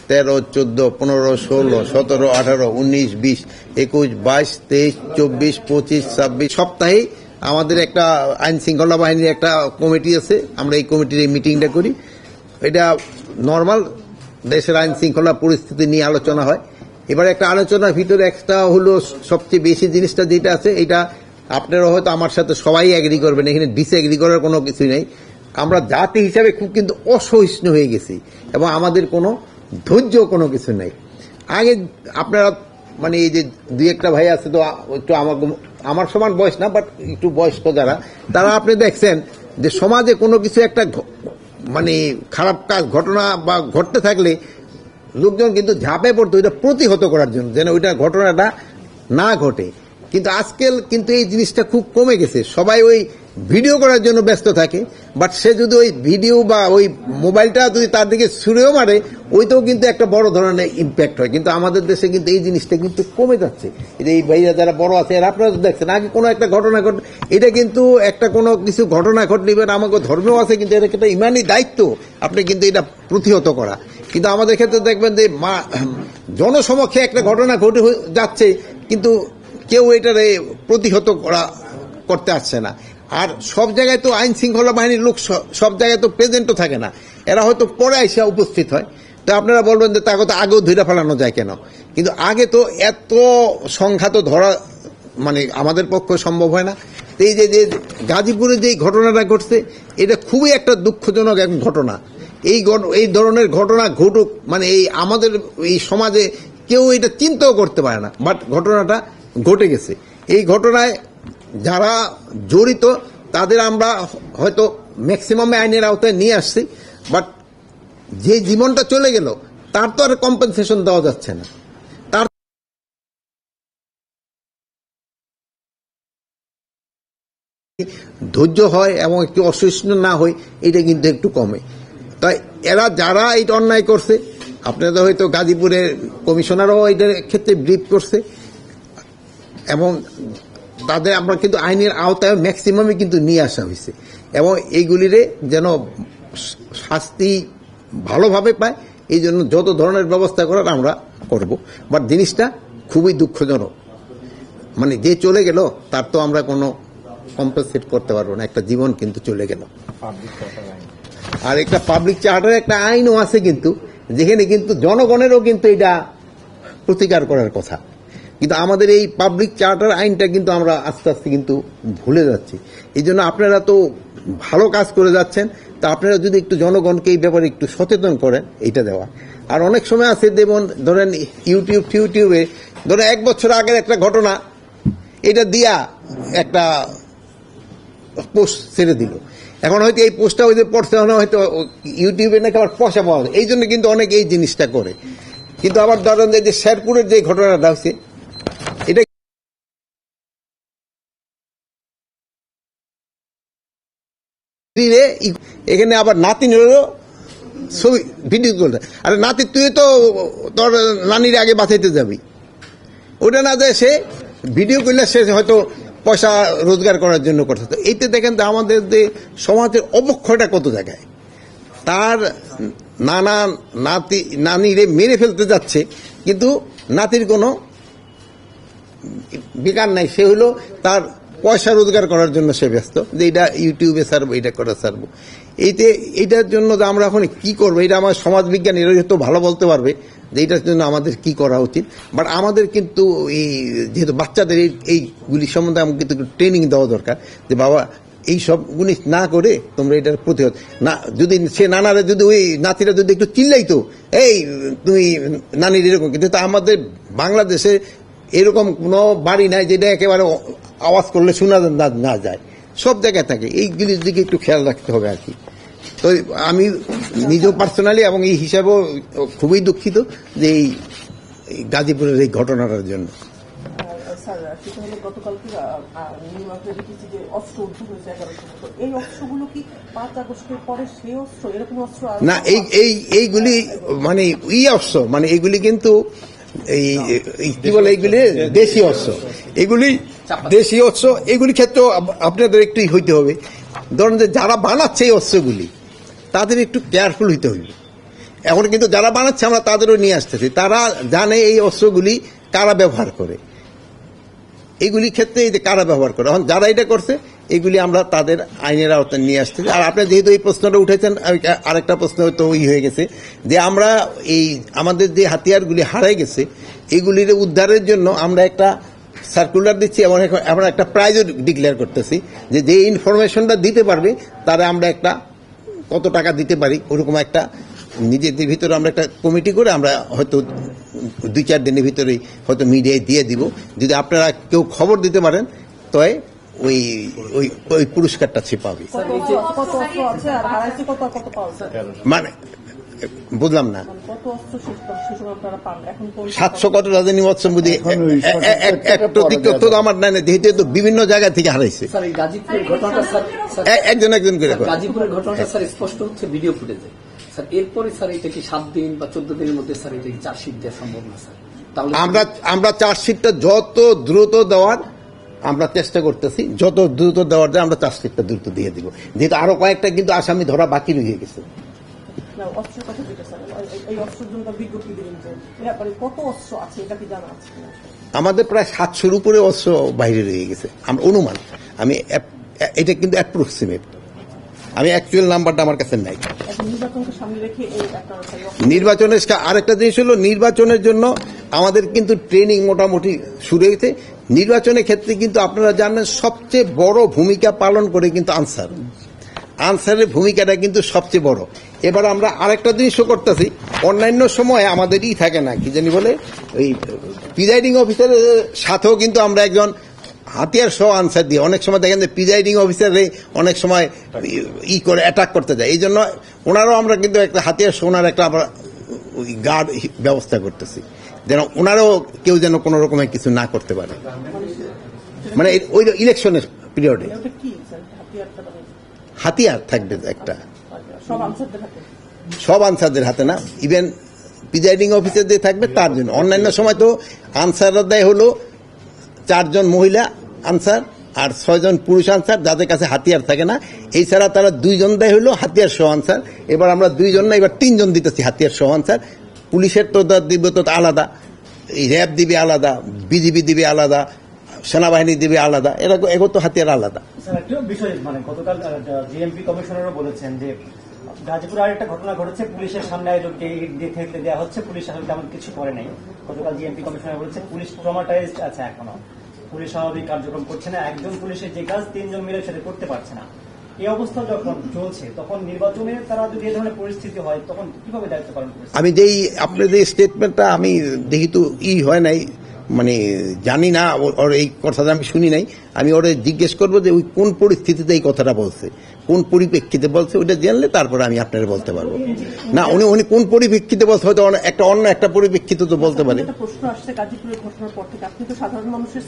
13, 14, 15, 16, 17, 18, 19, 20, 21, 22, 23, 24, 25, 26 সপ্তাহে আমাদের একটা আইন শৃঙ্খলা বাহিনীর একটা কমিটি আছে। আমরা এই কমিটির এই মিটিংটা করি। এটা নর্মাল দেশের আইন শৃঙ্খলা পরিস্থিতি নিয়ে আলোচনা হয়। এবার একটা আলোচনার ভিতরে একটা হলো সবচেয়ে বেশি জিনিসটা যেটা আছে, এটা আপনারা হয়তো আমার সাথে সবাই এগ্রি করবেন, এখানে ডিসএগ্রি করার কোনো কিছু নেই। আমরা জাতি হিসাবে খুব কিন্তু অসহিষ্ণু হয়ে গেছি এবং আমাদের কোনো ধৈর্য কোনো কিছু নেই। আগে আপনারা মানে এই যে দুই একটা ভাই আছে তো একটু আমার সমান বয়স না, বাট একটু বয়স্ক যারা, তারা আপনি দেখছেন যে সমাজে কোনো কিছু একটা মানে খারাপ কাজ ঘটনা বা ঘটতে থাকলে লোকজন কিন্তু ঝাঁপে পড়তো ওইটা প্রতিহত করার জন্য, যেন ওইটা ঘটনাটা না ঘটে। কিন্তু আজকাল কিন্তু এই জিনিসটা খুব কমে গেছে। সবাই ওই ভিডিও করার জন্য ব্যস্ত থাকে, বাট সে যদি ওই ভিডিও বা ওই মোবাইলটা যদি তার দিকে ছুঁড়েও মারে, ওইটাও কিন্তু একটা বড় ধরনের ইম্প্যাক্ট হয়। কিন্তু আমাদের দেশে কিন্তু এই জিনিসটা কিন্তু কমে যাচ্ছে। এই ভাইরা যারা বড় আছে আর আপনারা দেখছেন, আগে কোনো একটা ঘটনা ঘটে, এটা কিন্তু একটা কোনো কিছু ঘটনা ঘটলে এবার আমাকে ধর্মেও আছে, কিন্তু এটা একটা ইমানি দায়িত্ব আপনি কিন্তু এটা প্রতিহত করা। কিন্তু আমাদের ক্ষেত্রে দেখবেন যে জনসমক্ষে একটা ঘটনা ঘটে যাচ্ছে, কিন্তু কেউ এটারে প্রতিহত করতে আসছে না। আর সব জায়গায় তো আইন শৃঙ্খলা বাহিনীর লোক সব জায়গায় তো প্রেজেন্টও থাকে না, এরা হয়তো পরে এসে উপস্থিত হয়। তো আপনারা বলবেন যে তাকে তো আগেও ধরে ফেলানো যায় কেন? কিন্তু আগে তো এত সংখ্যা তো ধরা মানে আমাদের পক্ষে সম্ভব হয় না। এই যে গাজীপুরে যে ঘটনাটা ঘটছে, এটা খুবই একটা দুঃখজনক এক ঘটনা। এই ধরনের ঘটনা ঘটুক মানে এই আমাদের এই সমাজে কেউ এটা চিন্তাও করতে পারে না, বাট ঘটনাটা ঘটে গেছে। এই ঘটনায় যারা জড়িত তাদের আমরা হয়তো ম্যাক্সিমামে আইনের আওতায় নিয়ে আসছি, বাট যে জীবনটা চলে গেল তার তো আর কম্পেনসেশন দেওয়া যাচ্ছে না। তার ধৈর্য হয় এবং একটু অসহিষ্ণু না হয়, এটা কিন্তু একটু কমে। তাই এরা যারা এটা অন্যায় করছে, আপনাদের হয়তো গাজীপুরের কমিশনারও এটার ক্ষেত্রে ব্রিফ করছে এবং তাদের আমরা কিন্তু আইনের আওতায় ম্যাক্সিমামে কিন্তু নিয়ে আসা হয়েছে এবং এইগুলিরে যেন শাস্তি ভালোভাবে পায়, এই জন্য যত ধরনের ব্যবস্থা করার আমরা করব। বাট জিনিসটা খুবই দুঃখজনক, মানে যে চলে গেল তার তো আমরা কোনো কম্পেনসেট করতে পারবো না, একটা জীবন কিন্তু চলে গেল। আর একটা পাবলিক চার্টার একটা আইনও আছে কিন্তু, যেখানে কিন্তু জনগণেরও কিন্তু এটা প্রতিকার করার কথা। কিন্তু আমাদের এই পাবলিক চার্টার আইনটা কিন্তু আমরা আস্তে আস্তে কিন্তু ভুলে যাচ্ছি। এই জন্য আপনারা তো ভালো কাজ করে যাচ্ছেন, তা আপনারা যদি একটু জনগণকে এই ব্যাপারে একটু সচেতন করেন, এইটা দেওয়া। আর অনেক সময় আছে যেমন ধরেন ইউটিউবে ধরেন 1 বছর আগের একটা ঘটনা, এটা দিয়া একটা পোস্ট ছেড়ে দিল। এখন হয়তো এই পোস্টটা হয়তো পড়তে হয়তো ইউটিউবে নাকি আবার পয়সা পাওয়া যায়, এই জন্য কিন্তু অনেকে এই জিনিসটা করে। কিন্তু আবার ধরেন যে শেরপুরের যে ঘটনাটা হচ্ছে, এটা এখানে আবার নাতিনেরও ছবি ভিডিও করতে, আরে নাতি তুই তো তোর নানির আগে বাঁচাইতে যাবি, ওটা না যায় সে ভিডিও করলে সে হয়তো পয়সা রোজগার করার জন্য করতে। তো এইটা দেখেন তো আমাদের যে সমাজের অবক্ষয়টা কত জায়গায়। তার নানিরে মেরে ফেলতে যাচ্ছে, কিন্তু নাতির কোনো বিকার নাই, সে হলো তার পয়সা রোজগার করার জন্য সে ব্যস্ত, যে এটা ইউটিউবে ছাড়বো, এটা করে ছাড়বো। এইটার জন্য যে আমরা এখন কি করবো, এটা আমার সমাজবিজ্ঞান এরা তো ভালো বলতে পারবে যে এইটার জন্য আমাদের কি করা উচিত। বাট আমাদের কিন্তু এই যেহেতু বাচ্চাদের এইগুলি সম্বন্ধে আমাকে কিন্তু ট্রেনিং দেওয়া দরকার, যে বাবা এই সবগুলি না করে তোমরা এটার প্রতিহত না, যদি সে নানারে যদি ওই নাতিরা যদি একটু চিল্লাইতো এই তুমি নানির এরকম, কিন্তু আমাদের বাংলাদেশে এরকম কোনো বাড়ি নাই যেটা একেবারে আওয়াজ করলে শোনা না যায়, সব জায়গায় থাকে। এইগুলির দিকে একটু খেয়াল রাখতে হবে আর কি। তো আমি নিজেও পার্সোনালি এবং এই হিসাবেও খুবই দুঃখিত যে এই গাজীপুরের এই ঘটনাটার জন্য। না এইগুলি মানে অস্ত্র, মানে এইগুলি কিন্তু এই কি বলে এইগুলি দেশীয় অস্ত্র, এগুলি দেশীয় অস্ত্র। এগুলি ক্ষেত্রে আপনাদের একটু হইতে হবে, ধরেন যে যারা বানাচ্ছে এই অস্ত্রগুলি তাদের একটু কেয়ারফুল হইতে হবে এখন কিন্তু যারা বানাচ্ছে আমরা তাদেরও নিয়ে আসতেছি, তারা জানে এই অস্ত্রগুলি কারা ব্যবহার করে, এইগুলি ক্ষেত্রে এই যে কারা ব্যবহার করে, এখন যারা এটা করছে এগুলি আমরা তাদের আইনের আওতায় নিয়ে আসতেছি। আর আপনি যেহেতু এই প্রশ্নটা উঠেছেন, আরেকটা প্রশ্ন তো হয়ে গেছে যে আমরা এই আমাদের যে হাতিয়ারগুলি হারাই গেছে এগুলির উদ্ধারের জন্য আমরা একটা সার্কুলার দিচ্ছি এবং আমরা একটা প্রাইজও ডিক্লেয়ার করতেছি যে ইনফরমেশনটা দিতে পারবে তারা আমরা একটা কত টাকা দিতে পারি, ওরকম একটা নিজেদের ভিতরে আমরা একটা কমিটি করে আমরা হয়তো 2-4 দিনের ভিতরেই হয়তো মিডিয়ায় দিয়ে দিব। যদি আপনারা কেউ খবর দিতে পারেন তবে ওই ওই ওই পুরস্কারটা সে পাবে। মানে বুঝলাম না, 700 কত রাজধানী মৎস্য বুঝি আমার নাই না, যেহেতু বিভিন্ন জায়গা থেকে হারাইছে একজন করে। গাজীপুরের ঘটনাটা স্যার স্পষ্ট হচ্ছে ভিডিও ফুটেজে স্যার, এরপরে স্যার এটা কি 7 দিন বা 14 দিনের মধ্যে স্যার এটা কি চার্জশিট দেওয়া সম্ভব না স্যার? আমরা চার্জশিটটা যত দ্রুত দেওয়ার আমরা চেষ্টা করতেছি, যত দ্রুত দেওয়ার যায় আমরা চার্জশিটটা দ্রুত দিয়ে দিব, যেহেতু আরো কয়েকটা কিন্তু আসামি ধরা বাকি রয়ে গেছে। আমাদের প্রায় 700-র উপরে অস্ত্র বাইরে রয়ে গেছে আমরা অনুমান, আমি এটা কিন্তু অ্যাপ্রক্সিমেট, আমি অ্যাকচুয়াল নাম্বারটা আমার কাছে নাই। নির্বাচনের আরেকটা জিনিস হলো, নির্বাচনের জন্য আমাদের কিন্তু ট্রেনিং মোটামুটি শুরু হয়েছে। নির্বাচনের ক্ষেত্রে কিন্তু আপনারা জানেন সবচেয়ে বড় ভূমিকা পালন করে কিন্তু আনসারের ভূমিকাটা কিন্তু সবচেয়ে বড়। এবার আমরা আরেকটা জিনিসও করতেছি, অন্যান্য সময় আমাদের থাকে না কি জানি বলে ওই প্রিজাইডিং অফিসারের সাথেও কিন্তু আমরা একজন হাতিয়ার সহ আনসার দিয়ে, অনেক সময় দেখেন যে প্রিজাইডিং অফিসারে অনেক সময় করে অ্যাটাক করতে যায়, এই জন্য ওনারাও আমরা কিন্তু একটা হাতিয়ার সহ ওনার একটা আমরা ওই গার্ড ব্যবস্থা করতেছি, যেন ওনারাও কেউ যেন কোনো রকমের কিছু না করতে পারে, মানে ওই ইলেকশনের পিরিয়ডে হাতিয়ার থাকবে একটা, সব আনসারদের হাতে না, ইভেন প্রিজাইডিং অফিসারদের থাকবে তার জন্য। অন্যান্য সময় তো আনসাররা দেয় হলো 4 জন মহিলা আনসার আর 6 জন পুরুষ আনসার যাদের কাছে হাতিয়ার থাকে না, এছাড়া তারা 2 জন দেয় হলো হাতিয়ার সহ আনসার। এবার আমরা 2 জন না, এবার 3 জন দিতেছি হাতিয়ার সহ আনসার। পুলিশের তো দিব তো আলাদা, র্যাব দিবে আলাদা, বিজিবি দিবে আলাদা, সেনাবাহিনী দিবে আলাদা, এগো তো হাতিয়ার আলাদা। বিষয় মানে গতকাল জিএমপি কমিশনারও বলেছেন যে গাজীপুরে আরেকটা ঘটনা ঘটেছে, পুলিশের সামনে দেখে দেওয়া হচ্ছে, পুলিশ আসলে তেমন কিছু করে নাই। গতকাল জিএমপি কমিশনার বলেছে পুলিশ ট্রমাটাইজড আছে, এখনো পুলিশ স্বাভাবিক কার্যক্রম করছে না, একজন পুলিশের যে কাজ 3 জন মিলে সেটা করতে পারছে না। এই অবস্থা যখন চলছে তখন নির্বাচনে তারা যদি এই ধরনের পরিস্থিতি হয় তখন কিভাবে দায়িত্ব পালন করছে? আমি যেই আপনার যে স্টেটমেন্টটা আমি যেহেতু হয় নাই, মানে জানি না, ওর এই কথাটা আমি শুনি নাই, আমি ওরে জিজ্ঞেস করবো যে ওই কোন পরিস্থিতিতে এই কথাটা বলছে, কোন পরিপ্রেক্ষিতে বলছে, ওইটা জানলে তারপরে আমি আপনারা বলতে পারবো। না উনি কোন পরিপ্রেক্ষিতে বলছে, হয়তো অন্য একটা পরিপ্রেক্ষিতে তো বলতে পারে। প্রশ্ন আসছে গাজীপুরের ঘটনার পর থেকে, আপনি তো সাধারণ মানুষের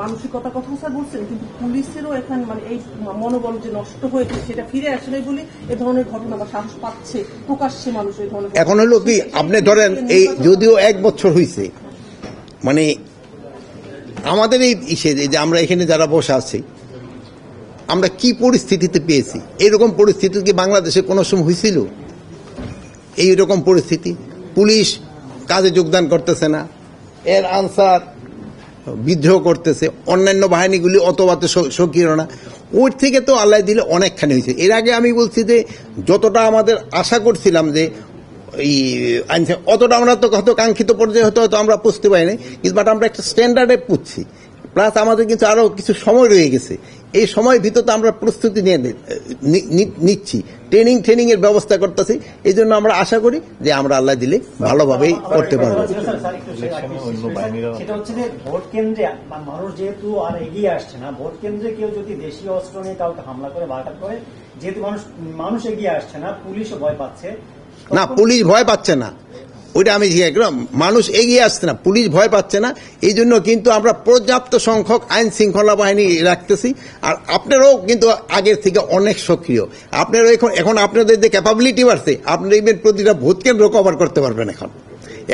মানসিকতার কথা স্যার বলছেন, কিন্তু পুলিশেরও এখানে মানে এই মনোবল যে নষ্ট হয়েছে সেটা ফিরে আসে নাই বলে এ ধরনের ঘটনা বা সাহস পাচ্ছে প্রকাশ্যে মানুষ এই ধরনের। এখন হলো কি, আপনি ধরেন এই যদিও 1 বছর হয়েছে, মানে আমাদের এই যে আমরা এখানে যারা বসে আছি আমরা কি পরিস্থিতিতে পেয়েছি, এরকম পরিস্থিতি কি বাংলাদেশে কোনো সময় হয়েছিল? এইরকম পরিস্থিতি, পুলিশ কাজে যোগদান করতেছে না, এর আনসার বিদ্রোহ করতেছে, অন্যান্য বাহিনীগুলি অতবাতে সক্রিয় না, ওর থেকে তো আল্লাহ দিলে অনেকখানি হয়েছে। এর আগে আমি বলছি যে যতটা আমাদের আশা করছিলাম যে এই অতটা আমরা তো হয়তো কাঙ্ক্ষিত পর্যায়ে হয়তো আমরা পুষতে পারিনি, কিন্তু বাট আমরা একটা স্ট্যান্ডার্ডে পুষছি, প্লাস আমাদের কিন্তু আরো কিছু সময় রয়ে গেছে, এই সময়ের ভিতরে আমরা প্রস্তুতি নিচ্ছি, ট্রেনিং এর ব্যবস্থা করতেছি, এই জন্য আমরা আশা করি যে আমরা আল্লাহ দিলে ভালোভাবেই করতে পারবো। সেটা হচ্ছে যে ভোট কেন্দ্রে মানুষ যেহেতু আর এগিয়ে আসছে না, ভোট কেন্দ্রে কেউ যদি দেশীয় অস্ত্র নিয়ে কাউকে হামলা করে বাঘাত করে, যেহেতু মানুষ এগিয়ে আসছে না, পুলিশও ভয় পাচ্ছে। না, পুলিশ ভয় পাচ্ছে না, ওইটা আমি মানুষ এগিয়ে আসছে না, পুলিশ ভয় পাচ্ছে না, এই জন্য কিন্তু আমরা পর্যাপ্ত সংখ্যক আইন শৃঙ্খলা বাহিনী রাখতেছি। আর আপনারাও কিন্তু আগের থেকে অনেক সক্রিয়, আপনারা এখন আপনাদের যে ক্যাপাবিলিটি বাড়ছে, আপনারা প্রতিটা ভোট কেন্দ্র কভার করতে পারবেন।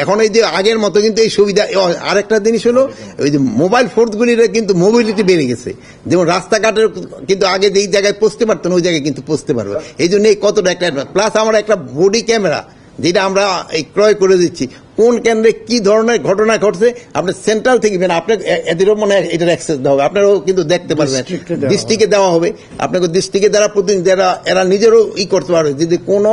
এখন এই যে আগের মতো কিন্তু এই সুবিধা। আরেকটা জিনিস হলো ওই যে মোবাইল ফোর্সগুলির কিন্তু মোবিলিটি বেড়ে গেছে, যেমন রাস্তাঘাটের কিন্তু আগে যেই জায়গায় পৌঁছতে পারতেন ওই জায়গায় কিন্তু পৌঁছতে পারবে, এই জন্য এই কতটা একটা প্লাস আমার একটা বডি ক্যামেরা যেটা আমরা এই ক্রয় করে দিচ্ছি, কোন কেন্দ্রে কি ধরনের ঘটনা ঘটছে আপনি সেন্ট্রাল থেকে আপনার এদেরও মনে হয় এটার অ্যাক্সেস দেওয়া হবে, আপনারাও কিন্তু দেখতে পারবেন, ডিস্ট্রিক্টে দেওয়া হবে, আপনাকে ডিস্ট্রিক্টে যারা প্রতিনিধি যারা এরা নিজেরও করতে পারবে, যদি কোনো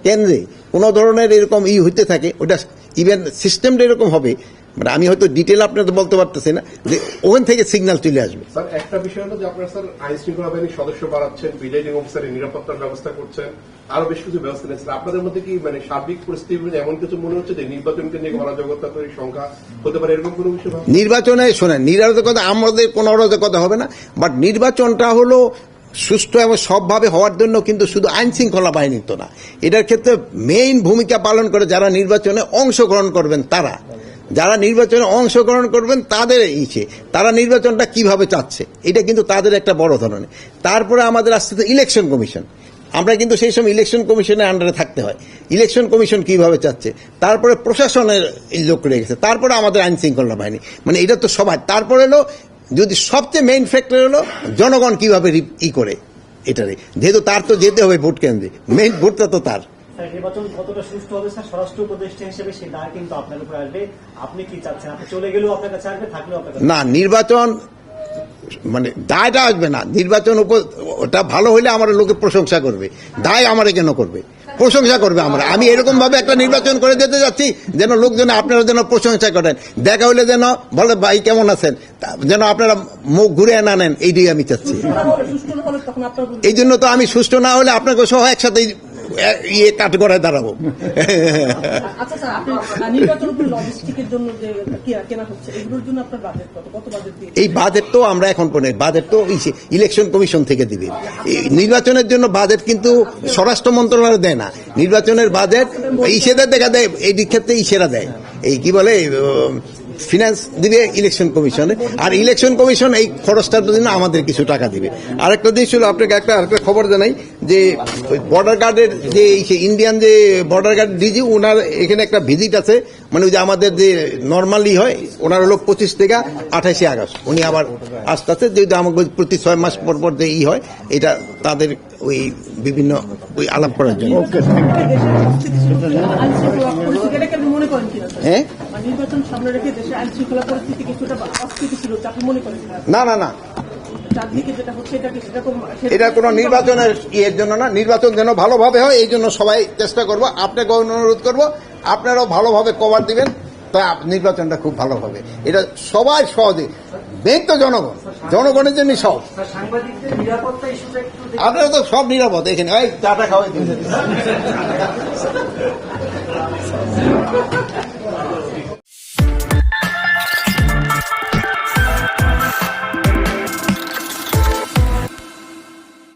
কেন্দ্রে কোনো ধরনের এরকম হইতে থাকে ওটা ইভেন সিস্টেমটা এরকম হবে, মানে আমি হয়তো ডিটেল আপনাদের বলতে পারতেছি না, যে ওখান থেকে সিগন্যাল চলে আসবে। স্যার একটা বিষয় হলো যে আপনারা স্যার আইন শৃঙ্খলা বাহিনীর সদস্য বাড়াচ্ছেন, প্রিজাইডিং অফিসারের নিরাপত্তার ব্যবস্থা করছেন, আরো বেশ কিছু ব্যবস্থা নিচ্ছেন। আপনাদের মধ্যে কি মানে সার্বিক পরিস্থিতি এমন কিছু মনে হচ্ছে যে নির্বাচনকে নিয়ে অরাজকতা তৈরির সংখ্যা হতে পারে, এরকম কোনো বিষয়? নির্বাচনে শোনেন, নিরাপত্তা আমাদের কোনো অরাজকতা হবে না, বাট নির্বাচনটা হলো সুষ্ঠু এবং সবভাবে হওয়ার জন্য কিন্তু শুধু আইন শৃঙ্খলা বাহিনীর তো না, এটার ক্ষেত্রে মেইন ভূমিকা পালন করে যারা নির্বাচনে অংশগ্রহণ করবেন, তারা যারা নির্বাচনে অংশগ্রহণ করবেন তাদের তারা নির্বাচনটা কিভাবে চাচ্ছে, এটা কিন্তু তাদের একটা বড় ধরনের। তারপরে আমাদের আসতে ইলেকশন কমিশন, আমরা কিন্তু সেই সময় ইলেকশন কমিশনের আন্ডারে থাকতে হয়, ইলেকশন কমিশন কিভাবে চাচ্ছে, তারপরে প্রশাসনের লোক রয়ে গেছে, তারপরে আমাদের আইন শৃঙ্খলা বাহিনী, মানে এটা তো সবাই। তারপরে হলো যদি সবচেয়ে মেইন ফ্যাক্টর হলো জনগণ কিভাবে করে এটারে, যেহেতু তার তো যেতে হবে ভোট কেন্দ্রে, মেইন ভোটটা তো তার। নির্বাচন কতটা সুষ্ঠু হবে স্যার, স্বরাষ্ট্র উপদেষ্টা হিসেবে সেই দায় কিন্তু আপনার উপর আসবে। আপনি কি চাচ্ছেন, আপনি চলে গেলেও আপনার কাছে আসবে, থাকলেও আপনার কাছে? না, নির্বাচন মানে দায়টা আসবে না, নির্বাচন ওটা ভালো হইলে আমার লোকে প্রশংসা করবে, দায় আমারে কেন করবে, প্রশংসা করবে। আমি এরকম ভাবে একটা নির্বাচন করে দিতে যাচ্ছি যেন লোকজন আপনারা যেন প্রশংসা করেন, দেখা হইলে যেন বলে ভাই কেমন আছেন, যেন আপনারা মুখ ঘুরে না নেন, এইটাই আমি চাচ্ছি। এই জন্য তো আমি সুষ্ঠু না হলে আপনাকে সহ একসাথে কাঠ করায় দাঁড়াবো। আচ্ছা স্যার, আপনি নির্বাচন লজিস্টিকের জন্য যে কেনা হচ্ছে এগুলোর জন্য আপনার বাজেট কত বাজেট দিয়ে? এই বাজেট তো আমরা এখন বাজেট তো ইলেকশন কমিশন থেকে দিবে। নির্বাচনের জন্য বাজেট কিন্তু স্বরাষ্ট্র মন্ত্রণালয় দেয় না, নির্বাচনের বাজেট ইসেদের দেখা দেয়, এই ক্ষেত্রে ইসেরা দেয়, এই কি বলে ফিনান্স দিবে ইলেকশন কমিশনে, আর ইলেকশন কমিশন এই খরচটার জন্য আমাদের কিছু টাকা দিবে। আরেকটা জিনিস হলো আপনাকে আরেকটা খবর জানাই যে বর্ডার গার্ডের যে ইন্ডিয়ান যে বর্ডার গার্ড ডিজি, ওনার এখানে একটা ভিজিট আছে, মানে ওই যে আমাদের যে নর্মালি হয় ওনার হলো 25 থেকে 28 আগস্ট উনি আবার আসতে আসতে, যেহেতু আমাকে প্রতি 6 মাস পর পর যে হয়, এটা তাদের ওই বিভিন্ন ওই আলাপ করার জন্য। হ্যাঁ, নির্বাচন সামনে রেখে দেশে আইন শৃঙ্খলা পরিস্থিতি কিছুটা অস্থিতিশীল হচ্ছে, আপনি মনে করেন? না না না, চারদিকে যেটা হচ্ছে এটা কোনো নির্বাচনের ইয়ের জন্য না, নির্বাচন যেন ভালোভাবে হয় এই জন্য সবাই চেষ্টা করবো, আপনাকে অনুরোধ করবো আপনারাও ভালোভাবে কভার দিবেন, তা নির্বাচনটা খুব ভালো হবে। এটা সবাই সহজে, ব্যাংক তো জনগণ, জনগণের জন্য সব, আপনারা তো সব নিরাপদ এখানে, ওই চাটা খাওয়াই দিন।